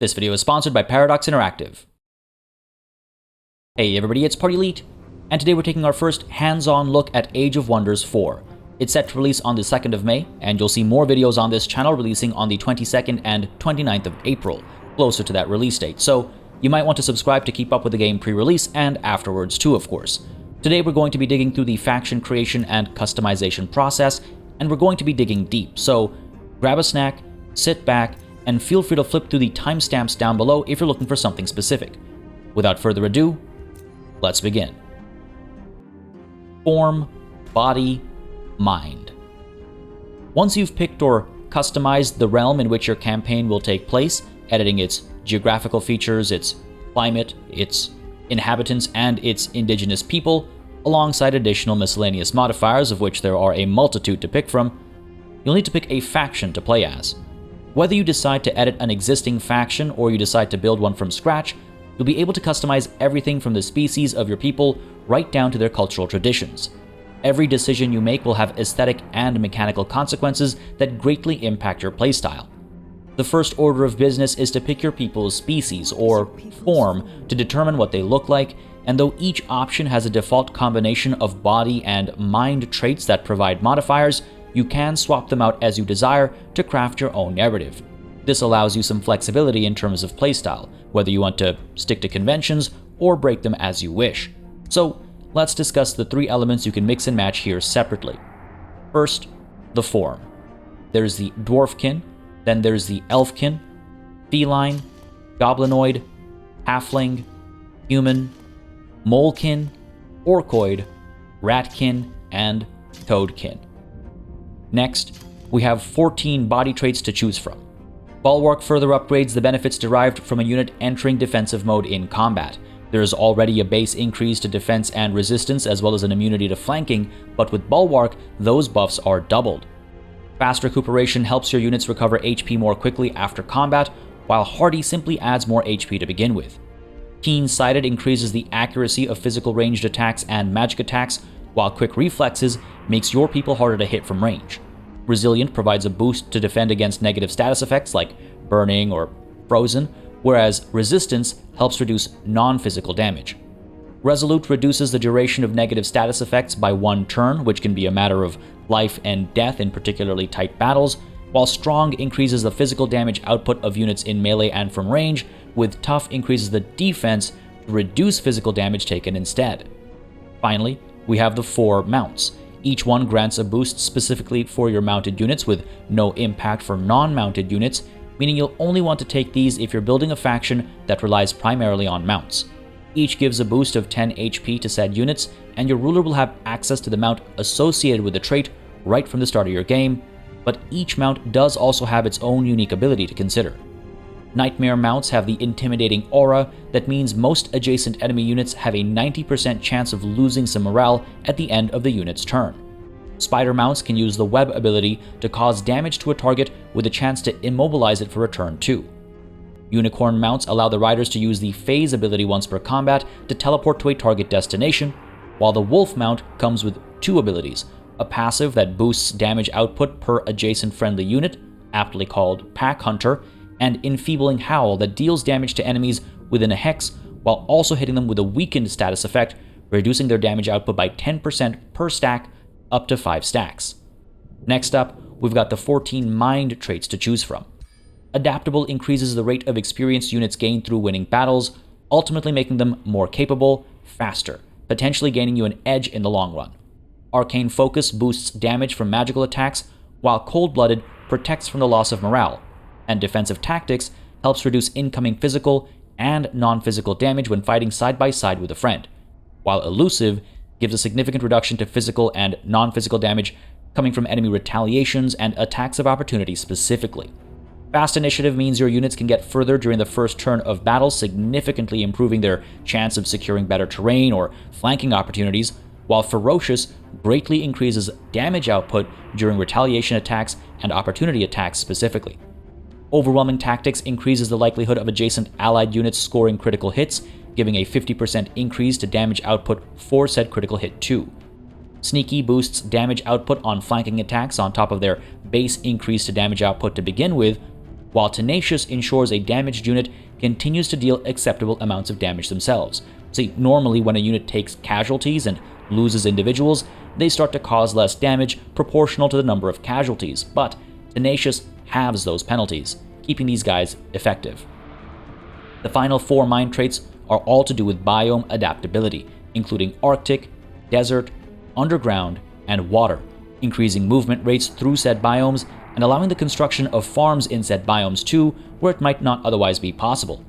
This video is sponsored by Paradox Interactive. Hey everybody, it's PartyElite, and today we're taking our first hands-on look at Age of Wonders 4. It's set to release on the 2nd of May, and you'll see more videos on this channel releasing on the 22nd and 29th of April, closer to that release date, so you might want to subscribe to keep up with the game pre-release and afterwards too, of course. Today we're going to be digging through the faction creation and customization process, and we're going to be digging deep, so grab a snack, sit back, and feel free to flip through the timestamps down below if you're looking for something specific. Without further ado, let's begin. Form, body, mind. Once you've picked or customized the realm in which your campaign will take place, editing its geographical features, its climate, its inhabitants, and its indigenous people, alongside additional miscellaneous modifiers of which there are a multitude to pick from, you'll need to pick a faction to play as. Whether you decide to edit an existing faction or you decide to build one from scratch, you'll be able to customize everything from the species of your people right down to their cultural traditions. Every decision you make will have aesthetic and mechanical consequences that greatly impact your playstyle. The first order of business is to pick your people's species, or form, to determine what they look like, and though each option has a default combination of body and mind traits that provide modifiers, you can swap them out as you desire to craft your own narrative. This allows you some flexibility in terms of playstyle, whether you want to stick to conventions or break them as you wish. So, let's discuss the three elements you can mix and match here separately. First, the form. There's the dwarfkin, then there's the elfkin, feline, goblinoid, halfling, human, molekin, orcoid, ratkin, and toadkin. Next, we have 14 body traits to choose from. Bulwark further upgrades the benefits derived from a unit entering defensive mode in combat. There is already a base increase to defense and resistance as well as an immunity to flanking, but with Bulwark, those buffs are doubled. Fast recuperation helps your units recover HP more quickly after combat, while Hardy simply adds more HP to begin with. Keen-sighted increases the accuracy of physical ranged attacks and magic attacks, while Quick Reflexes makes your people harder to hit from range. Resilient provides a boost to defend against negative status effects like burning or frozen, whereas Resistance helps reduce non-physical damage. Resolute reduces the duration of negative status effects by 1 turn, which can be a matter of life and death in particularly tight battles, while Strong increases the physical damage output of units in melee and from range, with Tough increases the defense to reduce physical damage taken instead. Finally, we have the 4 mounts. Each one grants a boost specifically for your mounted units with no impact for non-mounted units, meaning you'll only want to take these if you're building a faction that relies primarily on mounts. Each gives a boost of 10 HP to said units, and your ruler will have access to the mount associated with the trait right from the start of your game, but each mount does also have its own unique ability to consider. Nightmare mounts have the intimidating aura that means most adjacent enemy units have a 90% chance of losing some morale at the end of the unit's turn. Spider mounts can use the web ability to cause damage to a target with a chance to immobilize it for a turn too. Unicorn mounts allow the riders to use the phase ability once per combat to teleport to a target destination, while the wolf mount comes with 2 abilities, a passive that boosts damage output per adjacent friendly unit, aptly called Pack Hunter, and Enfeebling Howl that deals damage to enemies within a hex while also hitting them with a weakened status effect, reducing their damage output by 10% per stack up to 5 stacks. Next up, we've got the 14 mind traits to choose from. Adaptable increases the rate of experience units gain through winning battles, ultimately making them more capable, faster, potentially gaining you an edge in the long run. Arcane Focus boosts damage from magical attacks, while Cold-Blooded protects from the loss of morale, and Defensive Tactics helps reduce incoming physical and non-physical damage when fighting side by side with a friend, while Elusive gives a significant reduction to physical and non-physical damage coming from enemy retaliations and attacks of opportunity specifically. Fast Initiative means your units can get further during the first turn of battle, significantly improving their chance of securing better terrain or flanking opportunities, while Ferocious greatly increases damage output during retaliation attacks and opportunity attacks specifically. Overwhelming Tactics increases the likelihood of adjacent allied units scoring critical hits, giving a 50% increase to damage output for said critical hit too. Sneaky boosts damage output on flanking attacks on top of their base increase to damage output to begin with, while Tenacious ensures a damaged unit continues to deal acceptable amounts of damage themselves. See, normally when a unit takes casualties and loses individuals, they start to cause less damage proportional to the number of casualties, but Tenacious halves those penalties, keeping these guys effective. The final 4 mind traits are all to do with biome adaptability, including Arctic, desert, underground, and water, increasing movement rates through said biomes and allowing the construction of farms in said biomes too, where it might not otherwise be possible.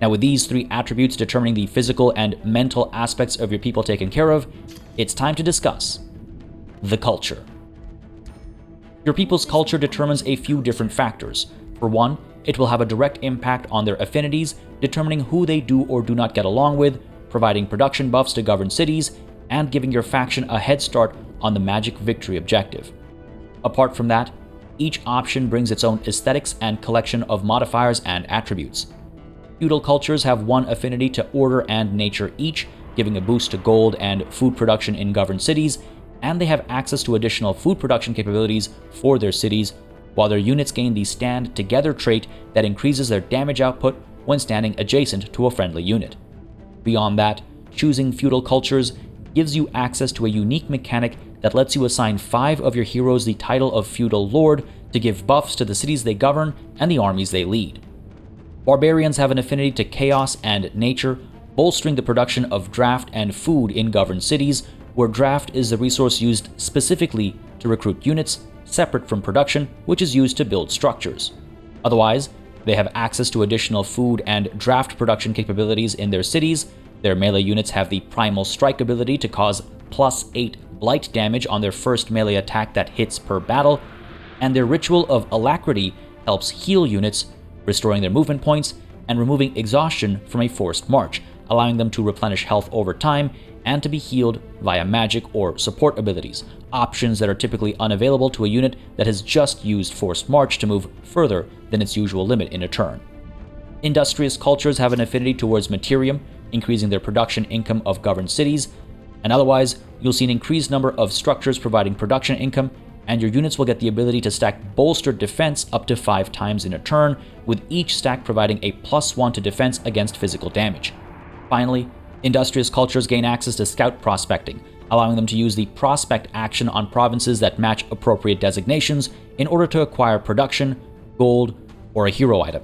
Now, with these 3 attributes determining the physical and mental aspects of your people taken care of, it's time to discuss the culture. Your people's culture determines a few different factors. For one, it will have a direct impact on their affinities, determining who they do or do not get along with, providing production buffs to govern cities, and giving your faction a head start on the magic victory objective. Apart from that, each option brings its own aesthetics and collection of modifiers and attributes. Feudal cultures have one affinity to order and nature each, giving a boost to gold and food production in governed cities, and they have access to additional food production capabilities for their cities, while their units gain the Stand Together trait that increases their damage output when standing adjacent to a friendly unit. Beyond that, choosing feudal cultures gives you access to a unique mechanic that lets you assign 5 of your heroes the title of Feudal Lord to give buffs to the cities they govern and the armies they lead. Barbarians have an affinity to chaos and nature, bolstering the production of draft and food in governed cities, where draft is the resource used specifically to recruit units, separate from production, which is used to build structures. Otherwise, they have access to additional food and draft production capabilities in their cities. Their melee units have the Primal Strike ability to cause +8 blight damage on their first melee attack that hits per battle, and their Ritual of Alacrity helps heal units, restoring their movement points and removing exhaustion from a forced march, allowing them to replenish health over time and to be healed via magic or support abilities, options that are typically unavailable to a unit that has just used forced march to move further than its usual limit in a turn. Industrious cultures have an affinity towards materium, increasing their production income of governed cities, and otherwise, you'll see an increased number of structures providing production income, and your units will get the ability to stack bolstered defense up to 5 times in a turn, with each stack providing a +1 to defense against physical damage. Finally, industrious cultures gain access to scout prospecting, allowing them to use the prospect action on provinces that match appropriate designations in order to acquire production, gold, or a hero item.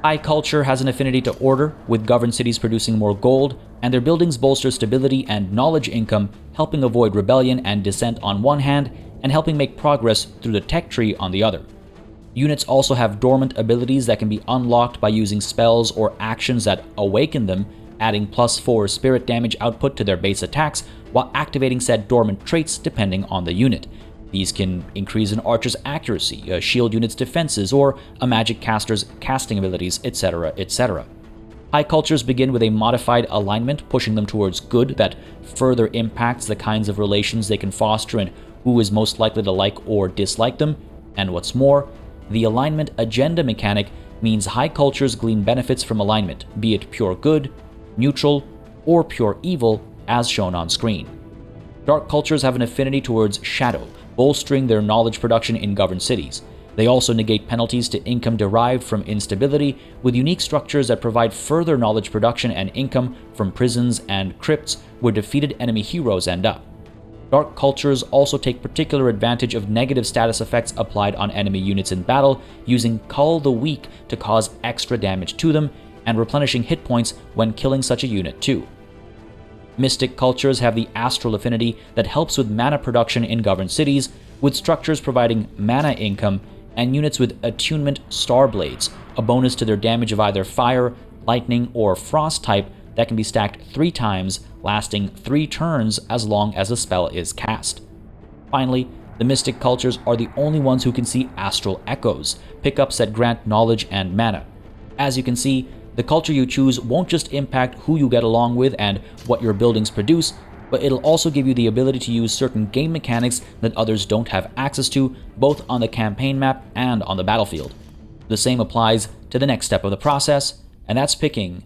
High culture has an affinity to order, with governed cities producing more gold, and their buildings bolster stability and knowledge income, helping avoid rebellion and dissent on one hand, and helping make progress through the tech tree on the other. Units also have dormant abilities that can be unlocked by using spells or actions that awaken them, adding +4 spirit damage output to their base attacks, while activating said dormant traits depending on the unit. These can increase an archer's accuracy, a shield unit's defenses, or a magic caster's casting abilities, etc., etc. High cultures begin with a modified alignment, pushing them towards good that further impacts the kinds of relations they can foster and who is most likely to like or dislike them. And what's more, the alignment agenda mechanic means high cultures glean benefits from alignment, be it pure good, neutral, or pure evil, as shown on screen. Dark cultures have an affinity towards shadow, bolstering their knowledge production in governed cities. They also negate penalties to income derived from instability, with unique structures that provide further knowledge production and income from prisons and crypts where defeated enemy heroes end up. Dark cultures also take particular advantage of negative status effects applied on enemy units in battle, using Cull the Weak to cause extra damage to them, and replenishing hit points when killing such a unit too. Mystic cultures have the astral affinity that helps with mana production in governed cities, with structures providing mana income, and units with attunement Starblades, a bonus to their damage of either fire, lightning, or frost type that can be stacked 3 times, lasting 3 turns as long as a spell is cast. Finally, the Mystic cultures are the only ones who can see astral echoes, pickups that grant knowledge and mana. As you can see, the culture you choose won't just impact who you get along with and what your buildings produce, but it'll also give you the ability to use certain game mechanics that others don't have access to, both on the campaign map and on the battlefield. The same applies to the next step of the process, and that's picking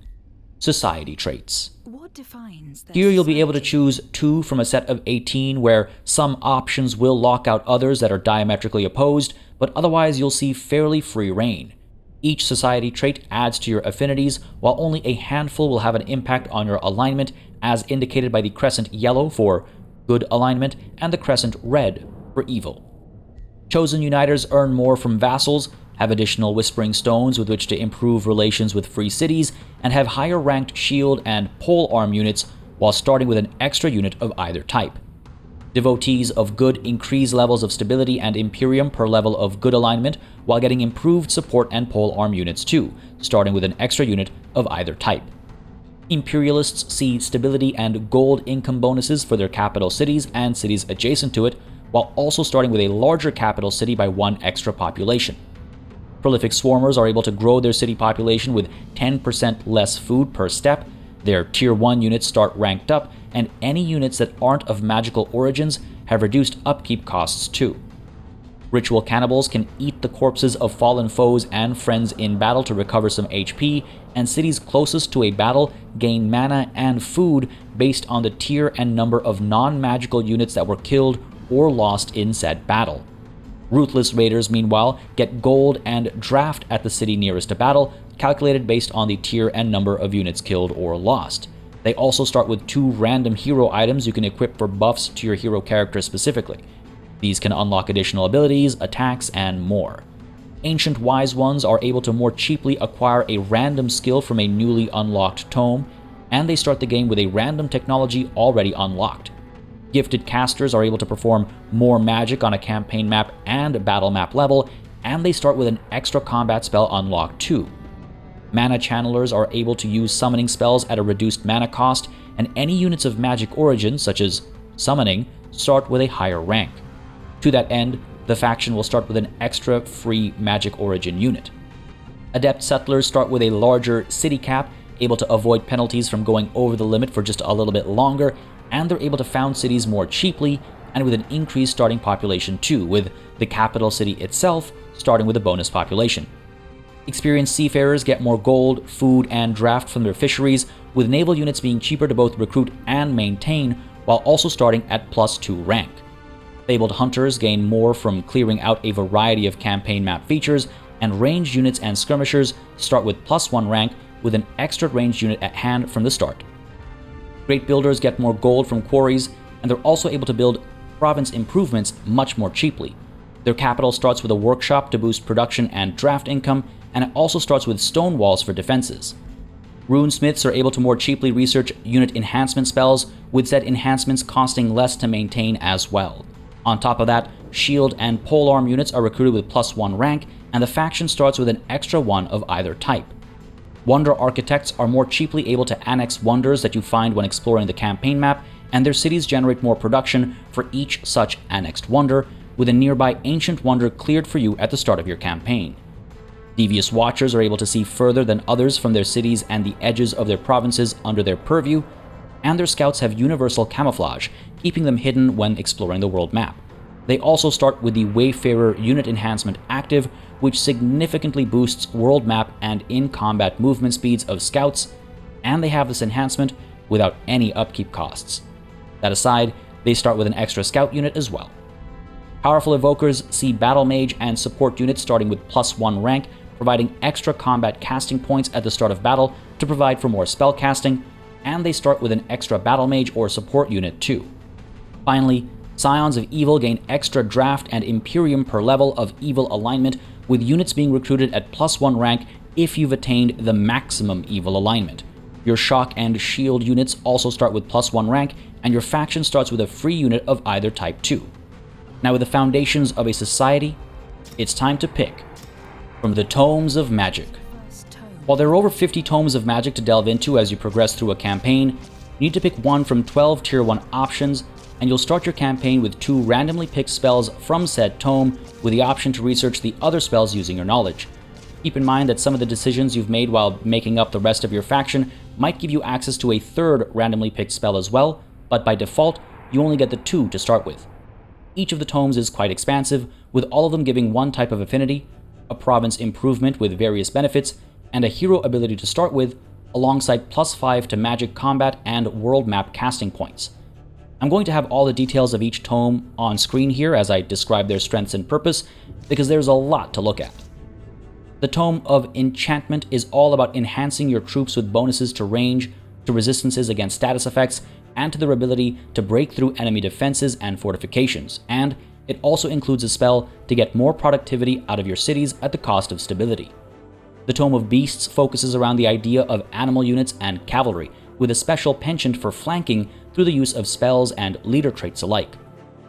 society traits. What defines Here you'll be able to choose 2 from a set of 18, where some options will lock out others that are diametrically opposed, but otherwise you'll see fairly free reign. Each society trait adds to your affinities, while only a handful will have an impact on your alignment, as indicated by the crescent yellow for good alignment and the crescent red for evil. Chosen uniters earn more from vassals, have additional whispering stones with which to improve relations with free cities, and have higher ranked shield and polearm units while starting with an extra unit of either type. Devotees of good increase levels of stability and imperium per level of good alignment while getting improved support and polearm units too, starting with an extra unit of either type. Imperialists see stability and gold income bonuses for their capital cities and cities adjacent to it, while also starting with a larger capital city by 1 extra population. Prolific swarmers are able to grow their city population with 10% less food per step, their Tier 1 units start ranked up, and any units that aren't of magical origins have reduced upkeep costs too. Ritual cannibals can eat the corpses of fallen foes and friends in battle to recover some HP, and cities closest to a battle gain mana and food based on the tier and number of non-magical units that were killed or lost in said battle. Ruthless raiders, meanwhile, get gold and draft at the city nearest to battle, calculated based on the tier and number of units killed or lost. They also start with 2 random hero items you can equip for buffs to your hero character specifically. These can unlock additional abilities, attacks, and more. Ancient Wise Ones are able to more cheaply acquire a random skill from a newly unlocked tome, and they start the game with a random technology already unlocked. Gifted casters are able to perform more magic on a campaign map and battle map level, and they start with an extra combat spell unlocked too. Mana channelers are able to use summoning spells at a reduced mana cost, and any units of magic origin, such as summoning, start with a higher rank. To that end, the faction will start with an extra free magic origin unit. Adept settlers start with a larger city cap, able to avoid penalties from going over the limit for just a little bit longer, and they're able to found cities more cheaply and with an increased starting population too, with the capital city itself starting with a bonus population. Experienced seafarers get more gold, food, and draft from their fisheries, with naval units being cheaper to both recruit and maintain, while also starting at +2 rank. Fabled hunters gain more from clearing out a variety of campaign map features, and ranged units and skirmishers start with +1 rank with an extra ranged unit at hand from the start. Great builders get more gold from quarries, and they're also able to build province improvements much more cheaply. Their capital starts with a workshop to boost production and draft income, and it also starts with stone walls for defenses. Runesmiths are able to more cheaply research unit enhancement spells, with said enhancements costing less to maintain as well. On top of that, shield and polearm units are recruited with +1 rank, and the faction starts with an extra 1 of either type. Wonder architects are more cheaply able to annex wonders that you find when exploring the campaign map, and their cities generate more production for each such annexed wonder, with a nearby ancient wonder cleared for you at the start of your campaign. Devious Watchers are able to see further than others from their cities and the edges of their provinces under their purview, and their scouts have universal camouflage, keeping them hidden when exploring the world map. They also start with the Wayfarer unit enhancement active, which significantly boosts world map and in-combat movement speeds of scouts, and they have this enhancement without any upkeep costs. That aside, they start with an extra scout unit as well. Powerful evokers see battle mage and support units starting with +1 rank, providing extra combat casting points at the start of battle to provide for more spell casting, and they start with an extra battle mage or support unit too. Finally, Scions of Evil gain extra draft and imperium per level of evil alignment, with units being recruited at +1 rank if you've attained the maximum evil alignment. Your shock and shield units also start with +1 rank, and your faction starts with a free unit of either type too. Now, with the foundations of a society, it's time to pick from the Tomes of Magic. While there are over 50 Tomes of Magic to delve into as you progress through a campaign, you need to pick one from 12 Tier 1 options, and you'll start your campaign with 2 randomly picked spells from said tome, with the option to research the other spells using your knowledge. Keep in mind that some of the decisions you've made while making up the rest of your faction might give you access to a 3rd randomly picked spell as well, but by default, you only get the 2 to start with. Each of the tomes is quite expansive, with all of them giving one type of affinity, a province improvement with various benefits, and a hero ability to start with, alongside +5 to magic combat and world map casting points. I'm going to have all the details of each tome on screen here as I describe their strengths and purpose, because there's a lot to look at. The Tome of Enchantment is all about enhancing your troops with bonuses to range, to resistances against status effects, and to their ability to break through enemy defenses and fortifications, and it also includes a spell to get more productivity out of your cities at the cost of stability. The Tome of Beasts focuses around the idea of animal units and cavalry, with a special penchant for flanking through the use of spells and leader traits alike.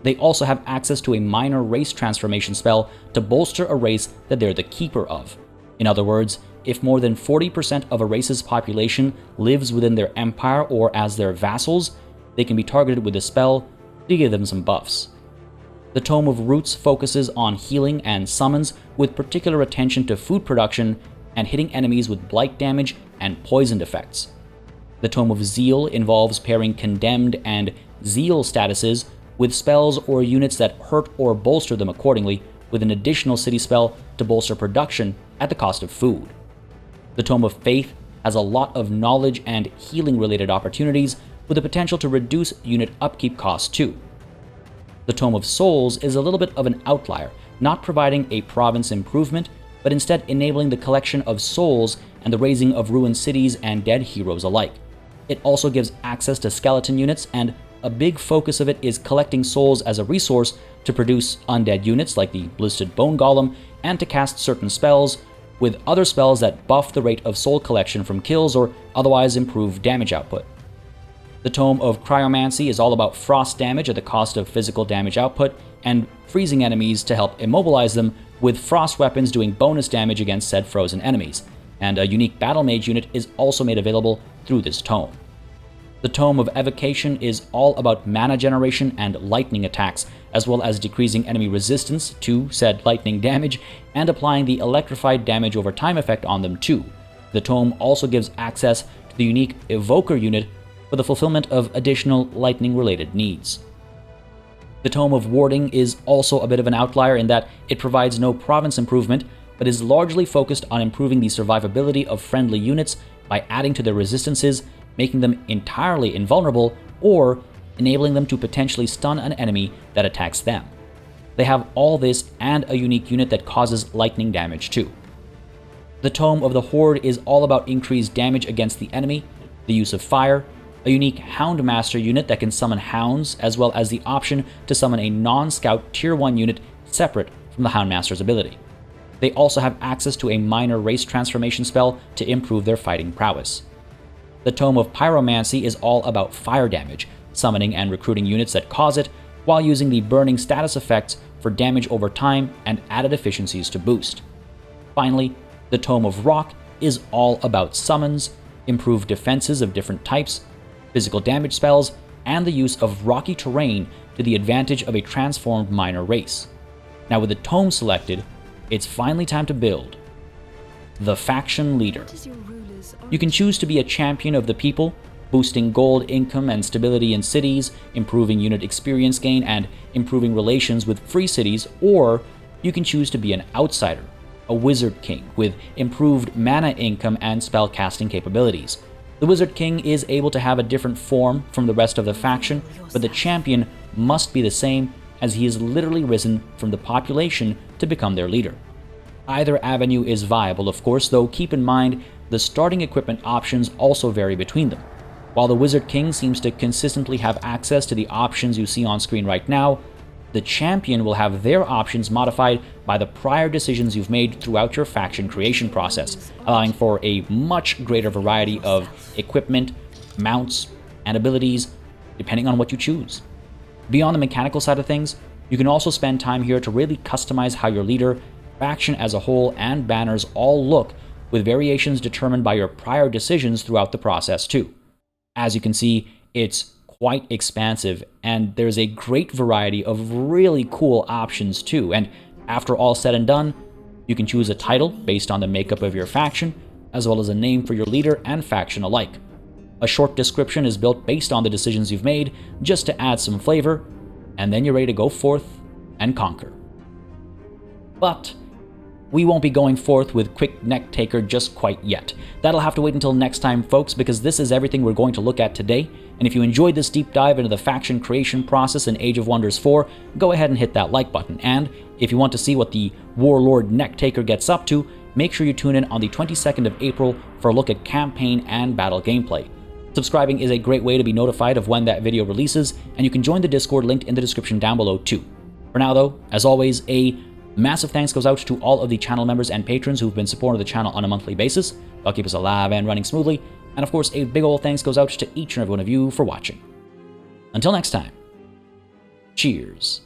They also have access to a minor race transformation spell to bolster a race that they're the keeper of. In other words, if more than 40% of a race's population lives within their empire or as their vassals, they can be targeted with a spell to give them some buffs. The Tome of Roots focuses on healing and summons with particular attention to food production and hitting enemies with blight damage and poisoned effects. The Tome of Zeal involves pairing Condemned and Zeal statuses with spells or units that hurt or bolster them accordingly, with an additional city spell to bolster production at the cost of food. The Tome of Faith has a lot of knowledge and healing related opportunities, with the potential to reduce unit upkeep costs too. The Tome of Souls is a little bit of an outlier, not providing a province improvement, but instead enabling the collection of souls and the raising of ruined cities and dead heroes alike. It also gives access to skeleton units, and a big focus of it is collecting souls as a resource to produce undead units like the Blistered Bone Golem, and to cast certain spells, with other spells that buff the rate of soul collection from kills or otherwise improve damage output. The Tome of Cryomancy is all about frost damage at the cost of physical damage output, and freezing enemies to help immobilize them, with frost weapons doing bonus damage against said frozen enemies, and a unique Battle Mage unit is also made available through this tome. The Tome of Evocation is all about mana generation and lightning attacks, as well as decreasing enemy resistance to said lightning damage and applying the electrified damage over time effect on them too. The tome also gives access to the unique Evoker unit for the fulfillment of additional lightning-related needs. The Tome of Warding is also a bit of an outlier in that it provides no province improvement, but is largely focused on improving the survivability of friendly units by adding to their resistances, making them entirely invulnerable, or enabling them to potentially stun an enemy that attacks them. They have all this and a unique unit that causes lightning damage too. The Tome of the Horde is all about increased damage against the enemy, the use of fire, a unique Houndmaster unit that can summon hounds, as well as the option to summon a non-scout tier 1 unit separate from the Houndmaster's ability. They also have access to a minor race transformation spell to improve their fighting prowess. The Tome of Pyromancy is all about fire damage, summoning and recruiting units that cause it, while using the burning status effects for damage over time and added efficiencies to boost. Finally, the Tome of Rock is all about summons, improved defenses of different types, physical damage spells, and the use of rocky terrain to the advantage of a transformed minor race. Now with the tome selected, it's finally time to build the Faction Leader. You can choose to be a champion of the people, boosting gold income and stability in cities, improving unit experience gain, and improving relations with free cities, or you can choose to be an outsider, a Wizard King with improved mana income and spell casting capabilities. The Wizard King is able to have a different form from the rest of the faction, but the champion must be the same, as he has literally risen from the population to become their leader. Either avenue is viable, of course, though keep in mind the starting equipment options also vary between them. While the Wizard King seems to consistently have access to the options you see on screen right now, the champion will have their options modified by the prior decisions you've made throughout your faction creation process, allowing for a much greater variety of equipment, mounts, and abilities, depending on what you choose. Beyond the mechanical side of things, you can also spend time here to really customize how your leader, faction as a whole, and banners all look, with variations determined by your prior decisions throughout the process too. As you can see, it's quite expansive, and there's a great variety of really cool options too, and after all said and done, you can choose a title based on the makeup of your faction, as well as a name for your leader and faction alike. A short description is built based on the decisions you've made, just to add some flavor, and then you're ready to go forth and conquer. But we won't be going forth with Quick Neck Taker just quite yet. That'll have to wait until next time, folks, because this is everything we're going to look at today. And if you enjoyed this deep dive into the faction creation process in Age of Wonders 4, go ahead and hit that like button. And if you want to see what the Warlord Neck Taker gets up to, make sure you tune in on the 22nd of April for a look at campaign and battle gameplay. Subscribing is a great way to be notified of when that video releases, and you can join the Discord linked in the description down below too. For now though, as always, a massive thanks goes out to all of the channel members and patrons who've been supporting the channel on a monthly basis. They'll keep us alive and running smoothly. And of course, a big ol' thanks goes out to each and every one of you for watching. Until next time, cheers.